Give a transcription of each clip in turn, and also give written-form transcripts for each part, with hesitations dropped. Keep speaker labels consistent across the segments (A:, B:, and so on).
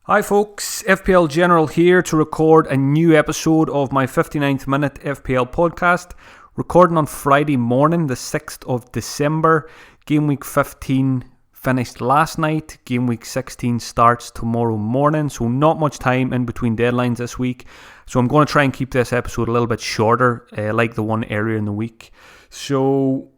A: Hi folks, FPL General here to record a new episode of my 59th minute FPL podcast, recording on Friday morning the 6th of December. Gameweek 15 finished last night, Gameweek 16 starts tomorrow morning, so not much time in between deadlines this week. So I'm going to try and keep this episode a little bit shorter, like the one earlier in the week. So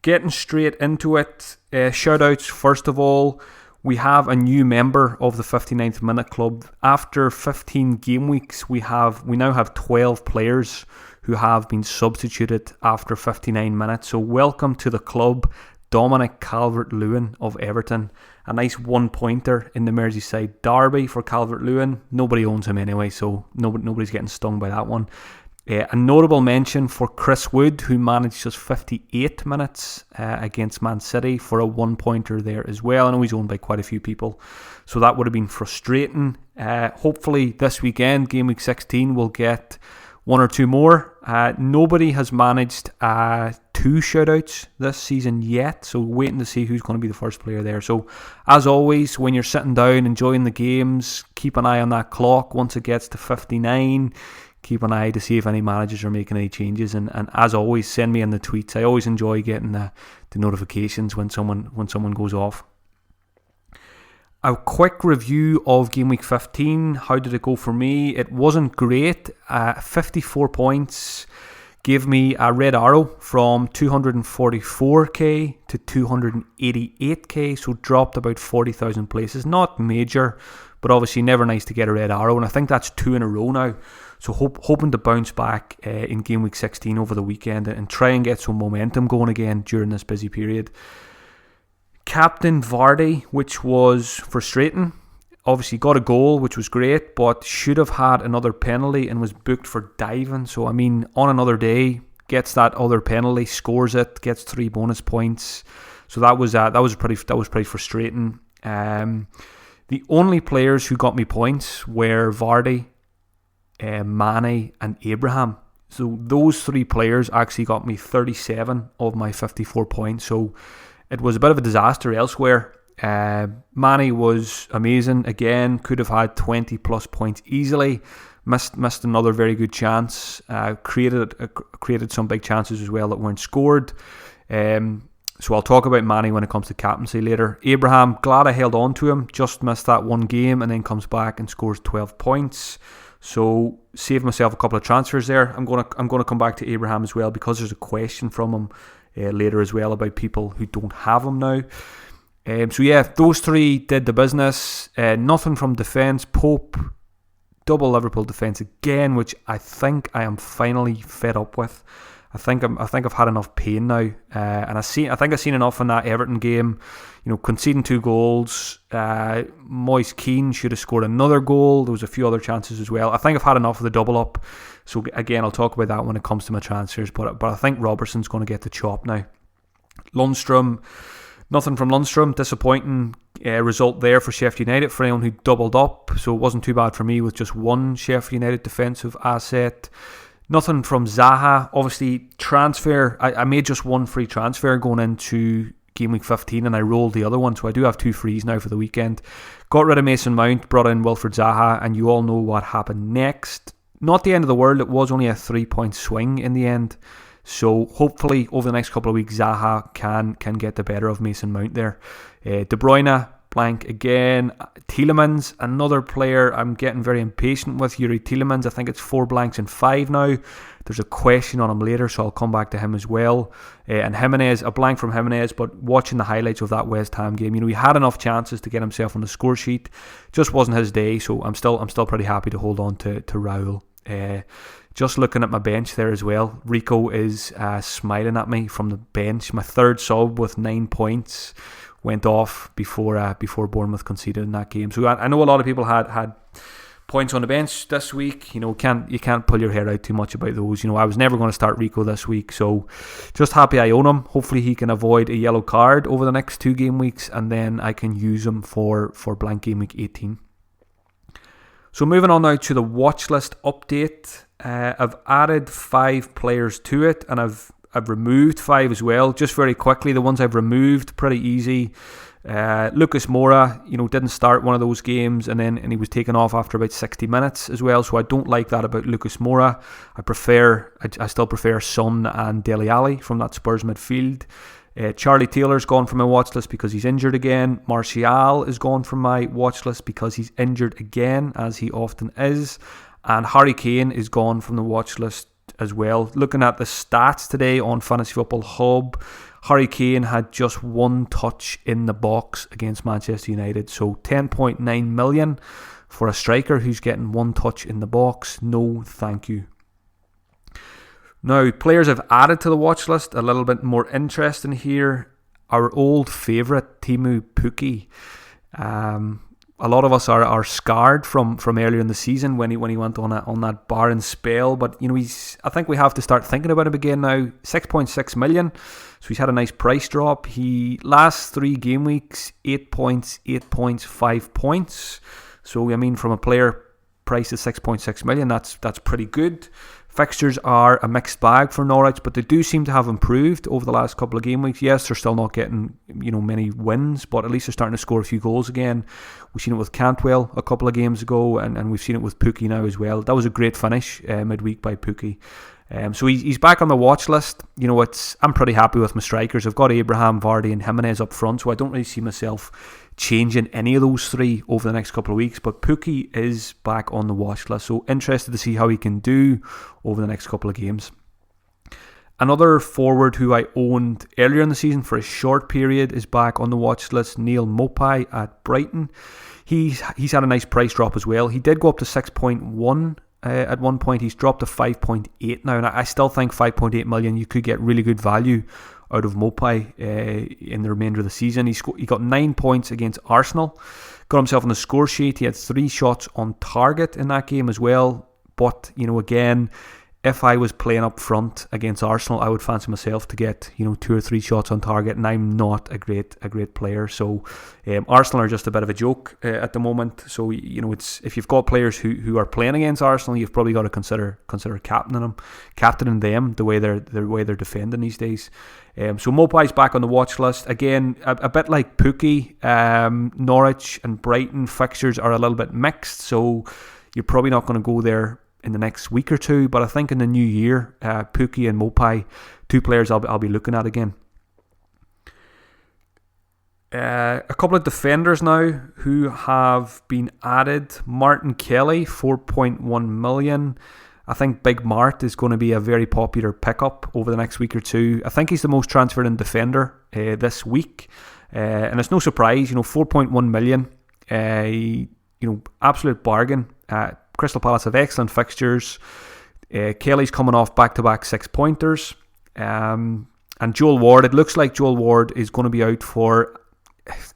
A: getting straight into it, shout outs first of all. We have a new member of the 59th Minute Club. After 15 game weeks, we now have 12 players who have been substituted after 59 minutes. So welcome to the club, Dominic Calvert-Lewin of Everton. A nice one-pointer in the Merseyside derby for Calvert-Lewin. Nobody owns him anyway, so nobody's getting stung by that one. A notable mention for Chris Wood, who managed just 58 minutes against Man City for a one-pointer there as well. I know he's owned by quite a few people, so that would have been frustrating. Hopefully this weekend, Game Week 16, we'll get one or two more. Nobody has managed 2 shoutouts this season yet, so waiting to see who's going to be the first player there. So as always, when you're sitting down enjoying the games, keep an eye on that clock once it gets to 59. Keep an eye to see if any managers are making any changes, and as always, send me in the tweets. I always enjoy getting the notifications when someone goes off. A quick review of Game Week 15. How did it go for me? It wasn't great. 54 points gave me a red arrow from 244k to 288k, so dropped about 40,000 places. Not major, but obviously never nice to get a red arrow, and I think that's 2 in a row now. So hoping to bounce back in Game Week 16 over the weekend and try and get some momentum going again during this busy period. Captain Vardy, which was frustrating. Obviously got a goal, which was great, but should have had another penalty and was booked for diving. So, I mean, on another day, gets that other penalty, scores it, gets 3 bonus points. So that was pretty frustrating. The only players who got me points were Vardy, Mane and Abraham. So those 3 players actually got me 37 of my 54 points. So it was a bit of a disaster elsewhere. Mane was amazing again, could have had 20 plus points easily. Missed another very good chance. Created some big chances as well that weren't scored. So I'll talk about Mane when it comes to captaincy later. Abraham, glad I held on to him. Just missed that one game and then comes back and scores 12 points. So saved myself a couple of transfers there. I'm gonna come back to Abraham as well because there's a question from him later as well about people who don't have him now. So yeah, those 3 did the business. Nothing from defence. Pope, double Liverpool defence again, which I think I am finally fed up with. I think I've had enough pain now, and I think I've seen enough in that Everton game. You know, conceding 2 goals. Moise Keane should have scored another goal. There was a few other chances as well. I think I've had enough of the double up. So again, I'll talk about that when it comes to my transfers. But I think Robertson's going to get the chop now. Lundstram, nothing from Lundstram. Disappointing result there for Sheffield United for anyone who doubled up. So it wasn't too bad for me with just one Sheffield United defensive asset. Nothing from Zaha. Obviously, transfer. I made just one free transfer going into Game Week 15 and I rolled the other one. So I do have 2 frees now for the weekend. Got rid of Mason Mount, brought in Wilfred Zaha, and you all know what happened next. Not the end of the world. It was only a 3-point swing in the end. So hopefully over the next couple of weeks, Zaha can get the better of Mason Mount there. De Bruyne, blank again. Tielemans, another player I'm getting very impatient with. Yuri Tielemans, I think it's 4 blanks and 5 now. There's a question on him later, so I'll come back to him as well. And Jimenez, a blank from Jimenez, but watching the highlights of that West Ham game, you know, he had enough chances to get himself on the score sheet. Just wasn't his day, so I'm still pretty happy to hold on to Raul. Just looking at my bench there as well, Rico is smiling at me from the bench. My 3rd sub with 9 points went off before Bournemouth conceded in that game. So I know a lot of people had points on the bench this week. You know, you can't pull your hair out too much about those. You know, I was never going to start Rico this week, so just happy I own him. Hopefully he can avoid a yellow card over the next 2 game weeks, and then I can use him for blank Game Week 18. So moving on now to the Watchlist update. I've added 5 players to it, and I've removed 5 as well. Just very quickly, the ones I've removed, pretty easy. Lucas Moura, didn't start one of those games and he was taken off after about 60 minutes as well. So I don't like that about Lucas Moura. I still prefer Son and Dele Alli from that Spurs midfield. Charlie Taylor's gone from my watch list because he's injured again. Martial is gone from my watch list because he's injured again, as he often is. And Harry Kane is gone from the watch list as well. Looking at the stats today on Fantasy Football Hub, Harry Kane had just one touch in the box against Manchester United. So 10.9 million for a striker who's getting one touch in the box. No, thank you. Now, players I've added to the watch list, a little bit more interesting here. Our old favourite, Teemu Pukki. A lot of us are scarred from earlier in the season when he went on that barren spell. But I think we have to start thinking about him again now. 6.6 million, so he's had a nice price drop. He last 3 game weeks, 8 points, 8 points, 5 points. So from a player price of 6.6 million, that's pretty good. Fixtures are a mixed bag for Norwich, but they do seem to have improved over the last couple of game weeks. Yes, they're still not getting many wins, but at least they're starting to score a few goals again. We've seen it with Cantwell a couple of games ago, and we've seen it with Pukki now as well. That was a great finish midweek by Pukki. So he's back on the watch list. I'm pretty happy with my strikers. I've got Abraham, Vardy and Jimenez up front, so I don't really see myself changing any of those 3 over the next couple of weeks. But Pukki is back on the watch list, so interested to see how he can do over the next couple of games. Another forward who I owned earlier in the season for a short period is back on the watch list, Neil Maupay at Brighton. He's had a nice price drop as well. He did go up to 6.1 at one point. He's dropped to 5.8 now, and I still think 5.8 million you could get really good value out of Maupay in the remainder of the season. He got 9 points against Arsenal, got himself on the score sheet. He had 3 shots on target in that game as well. But again, if I was playing up front against Arsenal, I would fancy myself to get 2 or 3 shots on target, and I'm not a great player. So Arsenal are just a bit of a joke at the moment. So it's, if you've got players who are playing against Arsenal, you've probably got to consider captaining them the way they're defending these days. So Maupay's back on the watch list again. A bit like Pukki, Norwich and Brighton fixtures are a little bit mixed, so you're probably not going to go there in the next week or two, but I think in the new year, Pukki and Maupay, 2 players I'll be looking at again. A couple of defenders now who have been added. Martin Kelly, 4.1 million. I think Big Mart is going to be a very popular pickup over the next week or two. I think he's the most transferred in defender this week, and it's no surprise. 4.1 million. Absolute bargain. Crystal Palace have excellent fixtures. Kelly's coming off back-to-back 6-pointers. And Joel Ward, it looks like Joel Ward is going to be out for...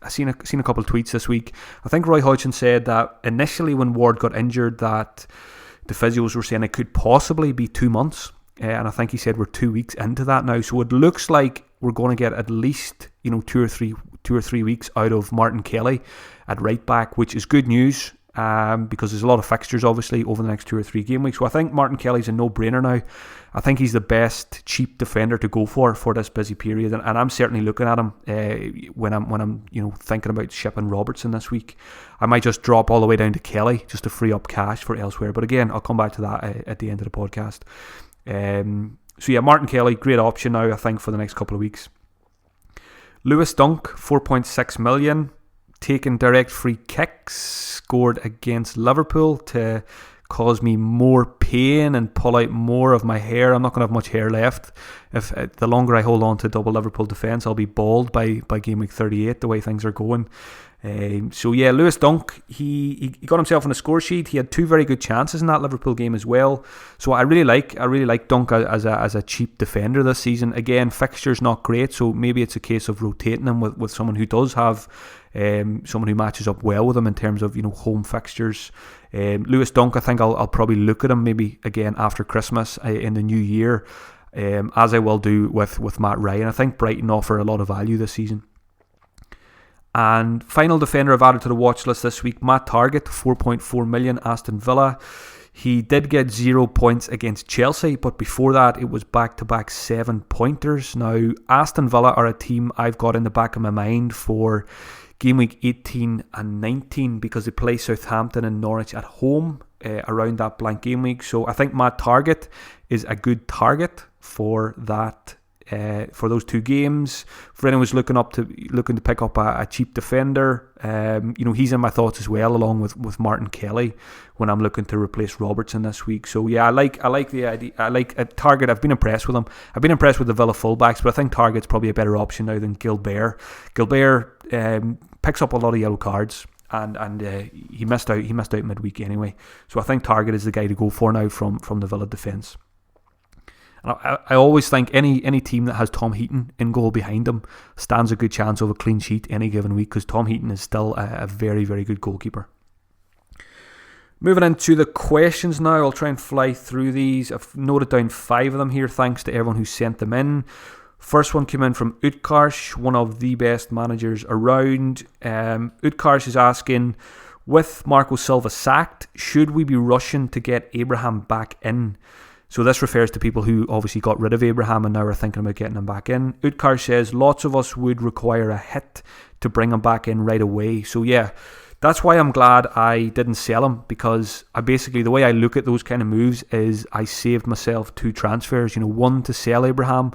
A: I've seen a couple of tweets this week. I think Roy Hodgson said that initially when Ward got injured that the physios were saying it could possibly be 2 months. And I think he said we're 2 weeks into that now. So it looks like we're going to get at least 2 or 3 weeks out of Martin Kelly at right back, which is good news. Because there's a lot of fixtures obviously over the next 2 or 3 game weeks. So I think Martin Kelly's a no-brainer now. I think he's the best cheap defender to go for this busy period, and I'm certainly looking at him when I'm thinking about shipping Robertson this week. I might just drop all the way down to Kelly just to free up cash for elsewhere. But again, I'll come back to that at the end of the podcast. So yeah, Martin Kelly, great option now I think for the next couple of weeks. Lewis Dunk, 4.6 million. Taking direct free kicks, scored against Liverpool to cause me more pain and pull out more of my hair. I'm not going to have much hair left. If the longer I hold on to double Liverpool defence, I'll be bald by game week 38, the way things are going. So yeah, Lewis Dunk, he got himself on a score sheet. He had 2 very good chances in that Liverpool game as well. So I really like Dunk as a cheap defender this season. Again, fixture's not great, so maybe it's a case of rotating him with someone who does have someone who matches up well with him in terms of home fixtures. Lewis Dunk, I think I'll probably look at him maybe again after Christmas in the new year, as I will do with Matt Ryan. I think Brighton offer a lot of value this season. And final defender I've added to the watch list this week, Matt Targett, 4.4 million, Aston Villa. He did get 0 points against Chelsea, but before that it was back-to-back 7-pointers. Now, Aston Villa are a team I've got in the back of my mind for game week 18 and 19 because they play Southampton and Norwich at home around that blank game week. So I think my target is a good target for that. For those two games, for anyone who's looking to pick up a cheap defender, he's in my thoughts as well, along with Martin Kelly when I'm looking to replace Robertson this week. So yeah, I like the idea. I like a Target. I've been impressed with him. I've been impressed with the Villa fullbacks, but I think Target's probably a better option now than Gilbert. Gilbert picks up a lot of yellow cards. And he missed out midweek anyway. So I think Target is the guy to go for now from the Villa defence. And I always think any team that has Tom Heaton in goal behind him stands a good chance of a clean sheet any given week because Tom Heaton is still a very, very good goalkeeper. Moving into the questions now, I'll try and fly through these. I've noted down 5 of them here, thanks to everyone who sent them in. First one came in from Utkarsh, one of the best managers around. Utkarsh is asking, with Marco Silva sacked, should we be rushing to get Abraham back in? So this refers to people who obviously got rid of Abraham and now are thinking about getting him back in. Utkarsh says, lots of us would require a hit to bring him back in right away. So yeah, that's why I'm glad I didn't sell him, because the way I look at those kind of moves is I saved myself 2 transfers, one to sell Abraham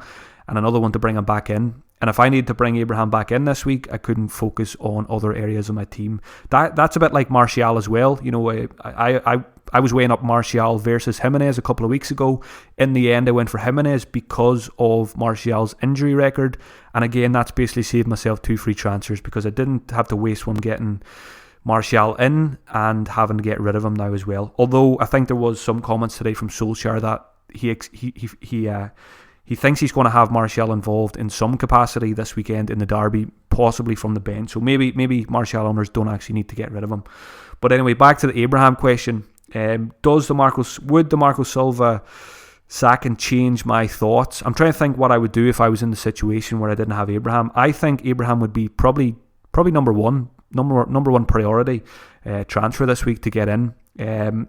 A: and another one to bring him back in. And if I needed to bring Abraham back in this week, I couldn't focus on other areas of my team. That's a bit like Martial as well. I was weighing up Martial versus Jimenez a couple of weeks ago. In the end, I went for Jimenez because of Martial's injury record. And again, that's basically saved myself 2 free transfers because I didn't have to waste one getting Martial in and having to get rid of him now as well. Although I think there was some comments today from Solskjaer that he thinks he's going to have Martial involved in some capacity this weekend in the derby, possibly from the bench. So maybe Martial owners don't actually need to get rid of him. But anyway, back to the Abraham question. Would the Marco Silva sacking change my thoughts? I'm trying to think what I would do if I was in the situation where I didn't have Abraham. I think Abraham would be probably number one priority transfer this week to get in.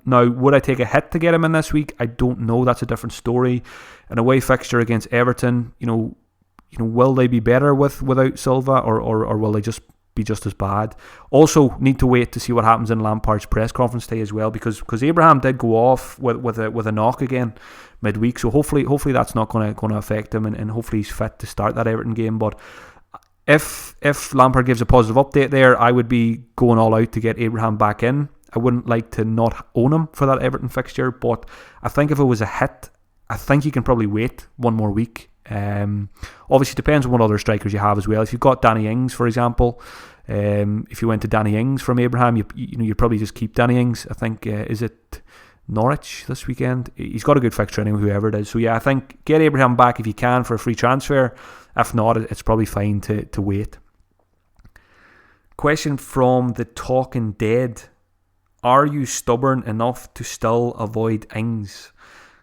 A: Now, would I take a hit to get him in this week? I don't know. That's a different story. An away fixture against Everton, will they be better without Silva, or will they just be just as bad? Also, need to wait to see what happens in Lampard's press conference today as well, because Abraham did go off with a knock again midweek. So hopefully that's not going to affect him, and hopefully he's fit to start that Everton game. But if Lampard gives a positive update there, I would be going all out to get Abraham back in. I wouldn't like to not own him for that Everton fixture, but I think if it was a hit, I think you can probably wait one more week. Obviously, depends on what other strikers you have as well. If you've got Danny Ings, for example, if you went to Danny Ings from Abraham, you'd probably just keep Danny Ings. I think is it Norwich this weekend? He's got a good fixture anyway, whoever it is. So yeah, I think get Abraham back if you can for a free transfer. If not, it's probably fine to wait. Question from the Talking Dead. Are you stubborn enough to still avoid Ings?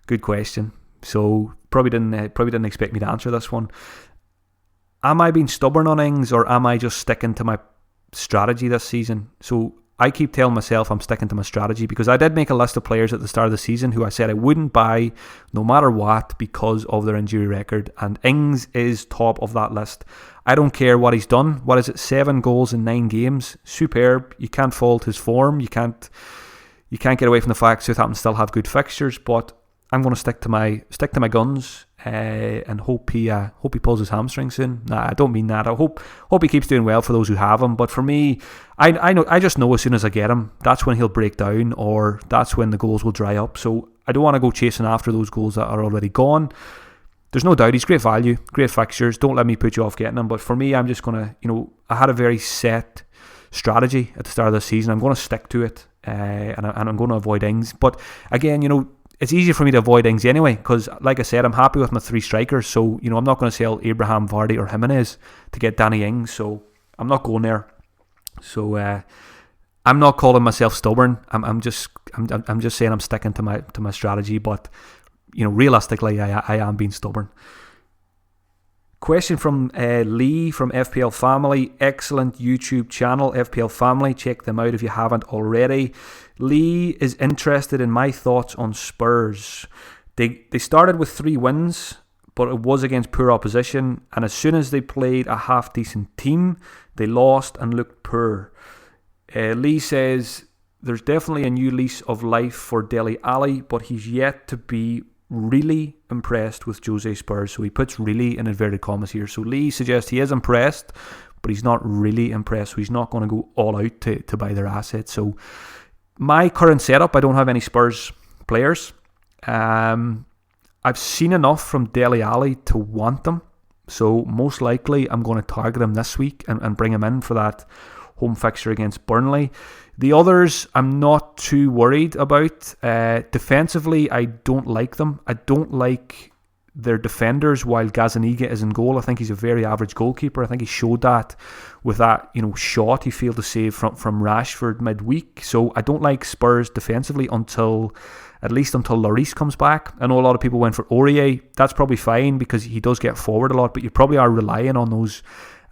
A: Good question. So probably didn't expect me to answer this one. Am I being stubborn on Ings, or am I just sticking to my strategy this season? So I keep telling myself I'm sticking to my strategy, because I did make a list of players at the start of the season who I said I wouldn't buy no matter what because of their injury record, and Ings is top of that list. I don't care what he's done. What is it? 7 goals in 9 games. Superb. You can't fault his form. You can't get away from the fact Southampton still have good fixtures, but I'm going to stick to my guns and hope he pulls his hamstring soon. Nah, I don't mean that. I hope he keeps doing well for those who have him. But for me, I just know as soon as I get him, that's when he'll break down, or that's when the goals will dry up. So I don't want to go chasing after those goals that are already gone. There's no doubt he's great value, great fixtures. Don't let me put you off getting him. But for me, I'm just going to, I had a very set strategy at the start of the season. I'm going to stick to it, and I'm going to avoid Ings. But again, it's easier for me to avoid Ings anyway, because like I said, I'm happy with my 3 strikers. So, I'm not going to sell Abraham, Vardy or Jimenez to get Danny Ings. So I'm not going there. So I'm not calling myself stubborn. I'm just saying I'm sticking to my strategy. But realistically, I am being stubborn. Question from Lee from FPL Family. Excellent YouTube channel, FPL Family. Check them out if you haven't already. Lee is interested in my thoughts on Spurs. They started with 3 wins, but it was against poor opposition. And as soon as they played a half-decent team, they lost and looked poor. Lee says there's definitely a new lease of life for Dele Alli, but he's yet to be really impressed with Jose Spurs. So he puts really in inverted commas here. So Lee suggests he is impressed, but he's not really impressed. So he's not going to go all out to buy their assets. So my current setup, I don't have any Spurs players. I've seen enough from Dele Alli to want them. So most likely I'm going to target him this week and bring him in for that home fixture against Burnley. The others I'm not too worried about. Defensively, I don't like them. I don't like their defenders while Gazzaniga is in goal. I think he's a very average goalkeeper. I think he showed that with that shot he failed to save from Rashford midweek. So I don't like Spurs defensively at least until Lloris comes back. I know a lot of people went for Aurier. That's probably fine because he does get forward a lot, but you probably are relying on those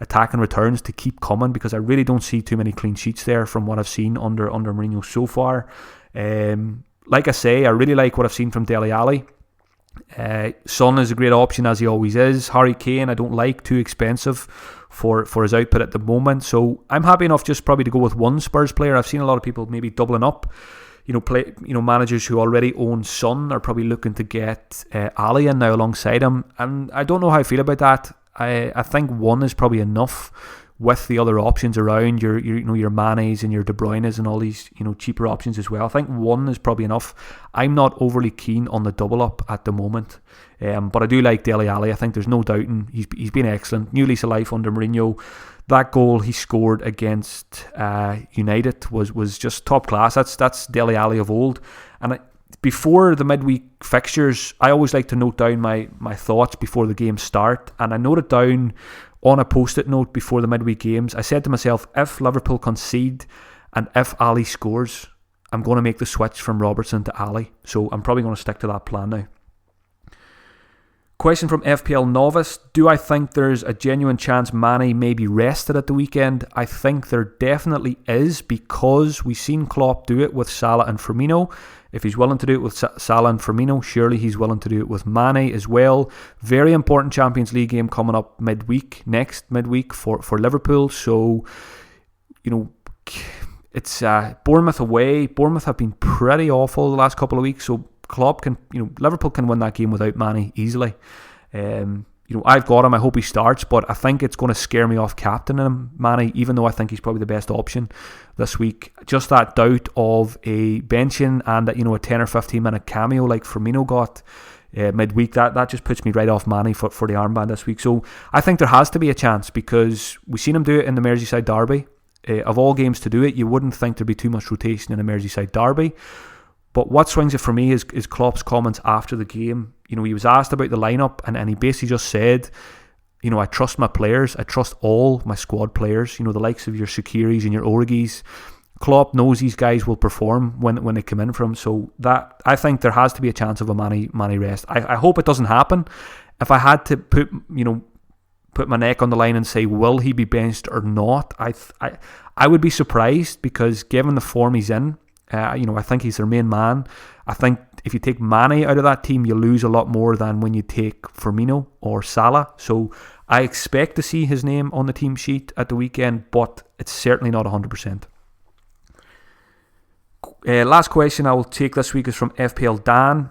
A: attacking returns to keep coming because I really don't see too many clean sheets there from what I've seen under Mourinho so far. Like I say, I really like what I've seen from Dele Alli. Son is a great option as he always is. Harry Kane I don't like, too expensive for his output at the moment. So I'm happy enough just probably to go with one Spurs player. I've seen a lot of people maybe doubling up. Managers who already own Son are probably looking to get Ali in now alongside him, and I don't know how I feel about that. I think one is probably enough with the other options around your Manes and your De Bruynes and all these cheaper options as well. I think one is probably enough. I'm not overly keen on the double up at the moment, but I do like Dele Alli. I think there's no doubting he's been excellent. New lease of life under Mourinho. That goal he scored against United was just top class. That's Dele Alli of old. And before the midweek fixtures, I always like to note down my thoughts before the games start. And I noted down on a post-it note before the midweek games, I said to myself, if Liverpool concede and if Ali scores, I'm going to make the switch from Robertson to Ali. So I'm probably going to stick to that plan now. Question from FPL Novice. Do I think there's a genuine chance Mane may be rested at the weekend? I think there definitely is because we've seen Klopp do it with Salah and Firmino. If he's willing to do it with Salah and Firmino, surely he's willing to do it with Mane as well. Very important Champions League game coming up next midweek for Liverpool. So, it's Bournemouth away. Bournemouth have been pretty awful the last couple of weeks, so Liverpool can win that game without Mane easily. I've got him. I hope he starts, but I think it's going to scare me off captaining him, Mane, even though I think he's probably the best option this week. Just that doubt of a benching and a 10 or 15 minute cameo like Firmino got midweek, that just puts me right off Mane for the armband this week. So I think there has to be a chance because we've seen him do it in the Merseyside derby. Of all games to do it, you wouldn't think there'd be too much rotation in a Merseyside derby. But what swings it for me is Klopp's comments after the game. He was asked about the lineup and he basically just said, I trust my players. I trust all my squad players, the likes of your Shakiris and your Origis. Klopp knows these guys will perform when they come in for him. So that I think there has to be a chance of a Mane rest. I hope it doesn't happen. If I had to put my neck on the line and say, will he be benched or not? I would be surprised because given the form he's in, I think he's their main man. I think if you take Mane out of that team, you lose a lot more than when you take Firmino or Salah. So I expect to see his name on the team sheet at the weekend, but it's certainly not 100%. Last question I will take this week is from FPL Dan.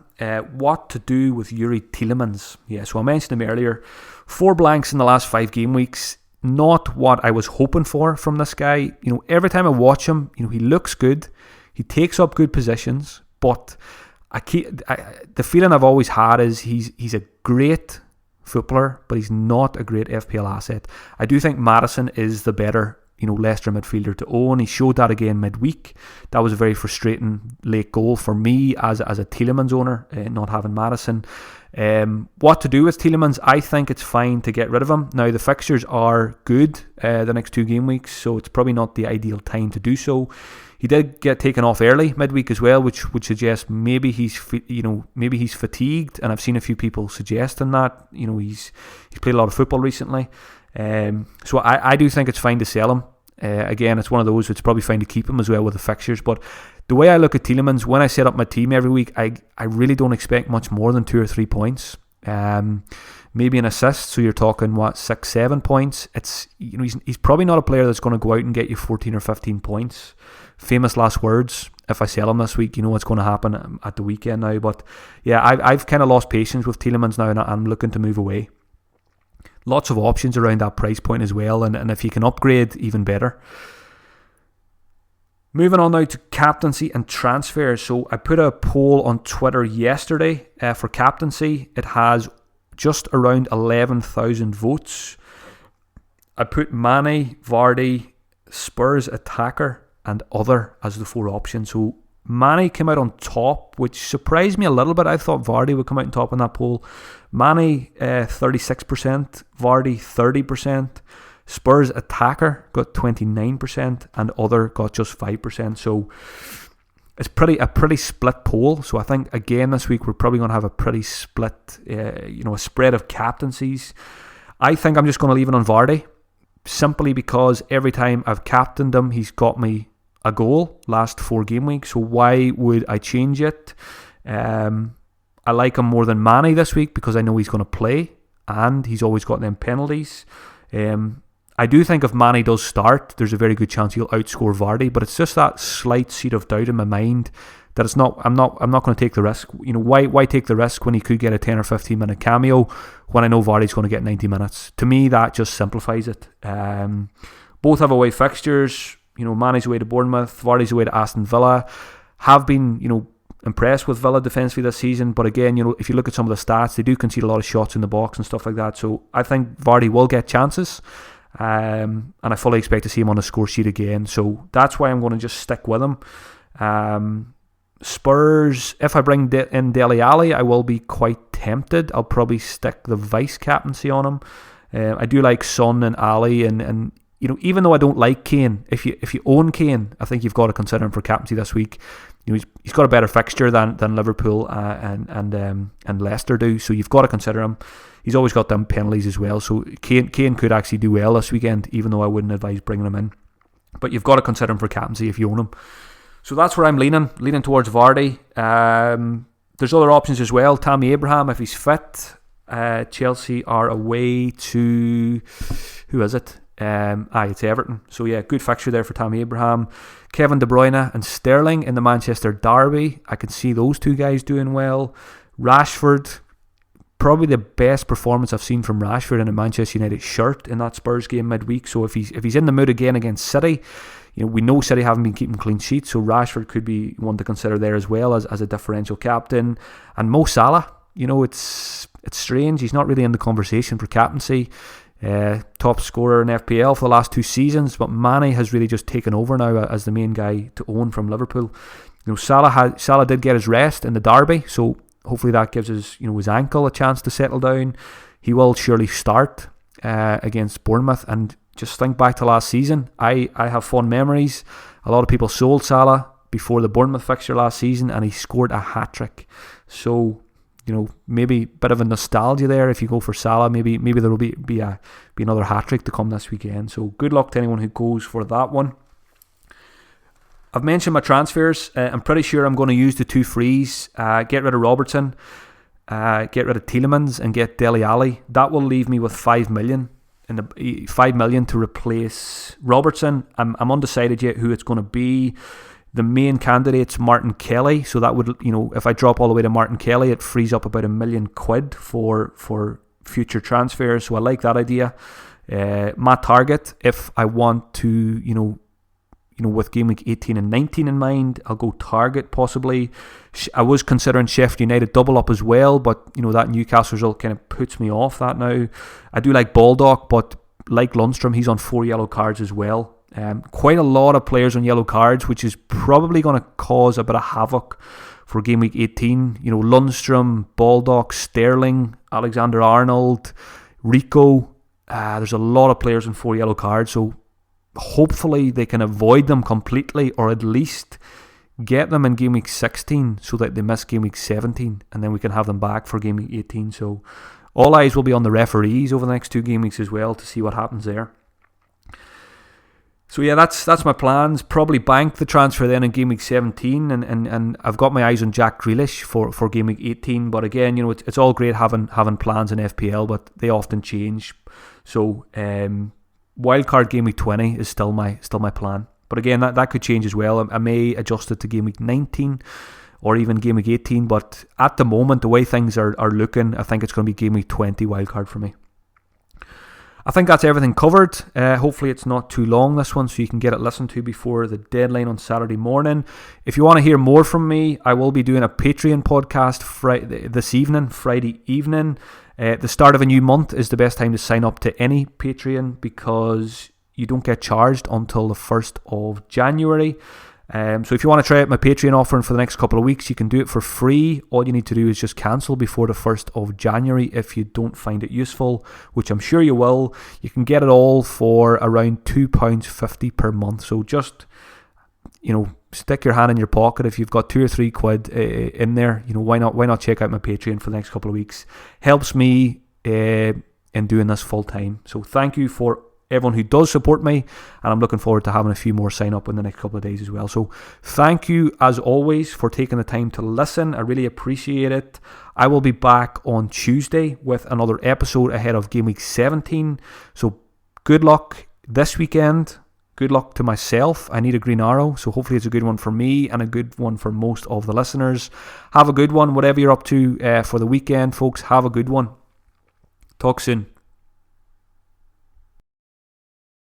A: What to do with Yuri Tielemans? Yeah, so I mentioned him earlier. 4 blanks in the last 5 game weeks. Not what I was hoping for from this guy. Every time I watch him, he looks good. He takes up good positions, but the feeling I've always had is he's a great footballer, but he's not a great FPL asset. I do think Maddison is the better, Leicester midfielder to own. He showed that again midweek. That was a very frustrating late goal for me as a Tielemans owner, not having Maddison. What to do with Tielemans? I think it's fine to get rid of him. Now, the fixtures are good the next 2 game weeks, so it's probably not the ideal time to do so. He did get taken off early midweek as well, which would suggest maybe he's fatigued, and I've seen a few people suggesting that. He's played a lot of football recently, so I do think it's fine to sell him. Again, it's one of those. It's probably fine to keep him as well with the fixtures. But the way I look at Tielemans, when I set up my team every week, I really don't expect much more than 2 or 3 points. Maybe an assist, so you're talking 6-7 points. It's he's probably not a player that's going to go out and get you 14 or 15 points. Famous last words. If I sell him this week, you know what's going to happen at the weekend now. But yeah, I've kind of lost patience with Tielemans now, and I'm looking to move away. Lots of options around that price point as well, and if you can upgrade, even better. Moving on now to captaincy and transfers. So I put a poll on Twitter yesterday for captaincy. It has just around 11,000 votes. I put Mane, Vardy, Spurs attacker, and other as the 4 options. So Mane came out on top, which surprised me a little bit. I thought Vardy would come out on top in that poll. Mane 36%, Vardy 30%, Spurs attacker got 29%, and other got just 5%. So it's a pretty split poll. So I think again this week we're probably going to have a pretty split, a spread of captaincies. I think I'm just going to leave it on Vardy, simply because every time I've captained him, he's got me a goal last 4 game weeks. So why would I change it? I like him more than Mane this week because I know he's going to play, and he's always got them penalties. I do think if Mane does start, there's a very good chance he'll outscore Vardy, but it's just that slight seed of doubt in my mind that it's not. I'm not going to take the risk. Why take the risk when he could get a 10 or 15 minute cameo when I know Vardy's going to get 90 minutes? To me, that just simplifies it. Both have away fixtures. Mane's away to Bournemouth, Vardy's away to Aston Villa. Have been, impressed with Villa defensively this season, but again, if you look at some of the stats, they do concede a lot of shots in the box and stuff like that. So I think Vardy will get chances, and I fully expect to see him on the score sheet again. So that's why I'm going to just stick with him. Spurs, if I bring in Dele Alli, I will be quite tempted. I'll probably stick the vice captaincy on him. I do like Son and Ali, and even though I don't like Kane, if you own Kane, I think you've got to consider him for captaincy this week. He's got a better fixture than Liverpool and Leicester do, so you've got to consider him. He's always got them penalties as well, so Kane could actually do well this weekend, even though I wouldn't advise bringing him in. But you've got to consider him for captaincy if you own him. So that's where I'm leaning towards Vardy. There's other options as well. Tammy Abraham, if he's fit. Chelsea are away to... who is it? It's Everton. So yeah, good fixture there for Tammy Abraham. Kevin De Bruyne and Sterling in the Manchester derby. I can see those 2 guys doing well. Rashford, probably the best performance I've seen from Rashford in a Manchester United shirt in that Spurs game midweek. So if he's in the mood again against City, we know City haven't been keeping clean sheets, so Rashford could be one to consider there as well as a differential captain. And Mo Salah, it's strange, he's not really in the conversation for captaincy. Top scorer in FPL for the last 2 seasons, but Mane has really just taken over now as the main guy to own from Liverpool. Salah did get his rest in the derby, so hopefully that gives his ankle a chance to settle down. He will surely start against Bournemouth, and just think back to last season. I have fond memories. A lot of people sold Salah before the Bournemouth fixture last season, and he scored a hat-trick. So maybe a bit of a nostalgia there. If you go for Salah, maybe there will be another hat-trick to come this weekend. So good luck to anyone who goes for that one. I've mentioned my transfers. I'm pretty sure I'm going to use the 2 frees. Get rid of Robertson, get rid of Tielemans, and get Dele Alli. That will leave me with 5 million. And 5 million to replace Robertson. I'm undecided yet who it's going to be. The main candidate's Martin Kelly, so that would, if I drop all the way to Martin Kelly, it frees up about £1 million for future transfers. So I like that idea. Matt Target, if I want to, with game week 18 and 19 in mind, I'll go Target possibly. I was considering Sheffield United double up as well, but that Newcastle result kind of puts me off that now. I do like Baldock, but like Lundstrom, he's on 4 yellow cards as well. Quite a lot of players on yellow cards, which is probably going to cause a bit of havoc for game week 18. You know, Lundstrom, Baldock, Sterling, Alexander-Arnold, Rico. There's a lot of players in 4 yellow cards, so hopefully they can avoid them completely, or at least get them in game week 16 so that they miss game week 17, and then we can have them back for game week 18. So all eyes will be on the referees over the next 2 game weeks as well to see what happens there. So yeah, that's my plans. Probably bank the transfer then in game week 17, and I've got my eyes on Jack Grealish for game week 18. But again, you know, it's all great having plans in FPL, but they often change. So wildcard game week 20 is still my plan. But again, that could change as well. I may adjust it to game week 19 or even game week 18. But at the moment, the way things are looking, I think it's going to be game week 20 wildcard for me. I think that's everything covered. Hopefully it's not too long, this one, so you can get it listened to before the deadline on Saturday morning. If you want to hear more from me, I will be doing a Patreon podcast Friday evening. The start of a new month is the best time to sign up to any Patreon because you don't get charged until the 1st of January. So if you want to try out my Patreon offering for the next couple of weeks, you can do it for free. All you need to do is just cancel before the 1st of January if you don't find it useful, which I'm sure you will. You can get it all for around £2.50 per month. So just, you know, stick your hand in your pocket. If you've got £2 or £3 in there, you know, why not check out my Patreon for the next couple of weeks? Helps me in doing this full time. So thank you for everyone who does support me, and I'm looking forward to having a few more sign up in the next couple of days as well. So thank you as always for taking the time to listen. I really appreciate it. I will be back on Tuesday with another episode ahead of game week 17. So good luck this weekend. Good luck to myself. I need a green arrow, so hopefully it's a good one for me and a good one for most of the listeners. Have a good one, whatever you're up to for the weekend, folks. Have a good one. Talk soon.